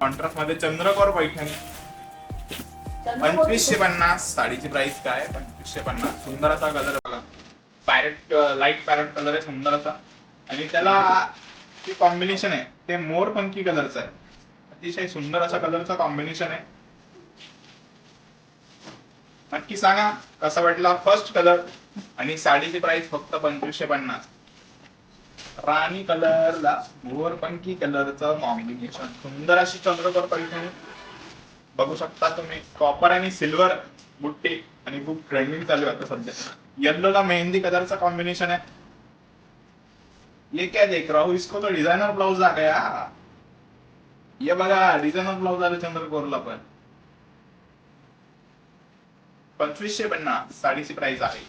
Contrast मध्ये चंद्रकोर Paithani 2550. साडीची price काय? 2550. सुंदर असा कलर बघा, पॅरेट लाईट पॅरेट कलर आहे सुंदर असा. आणि त्याला जे कॉम्बिनेशन आहे ते मोरपंखी कलरचं आहे. अतिशय सुंदर असा कलरचा कॉम्बिनेशन आहे. नक्की सांगा कसा वाटला फर्स्ट कलर. आणि साडीची प्राइस फक्त 2550. राणी कलरला मोरपंखी कलरचं कॉम्बिनेशन, सुंदर अशी चंद्रकोर पैठणी बघू शकता तुम्ही. कॉपर आणि सिल्वर बुट्टी आणि खूप ट्रेंडिंग चालू आहे आता सध्या. येलो ला मेहंदी कलरचा कॉम्बिनेशन है. ये क्या देख रहा हूँ, इसको तो डिजाइनर ब्लाउज आ गया. ये बघा डिझायनर ब्लाउज आले चंद्रकोरला पण. 2550 साडीची प्राइस आहे.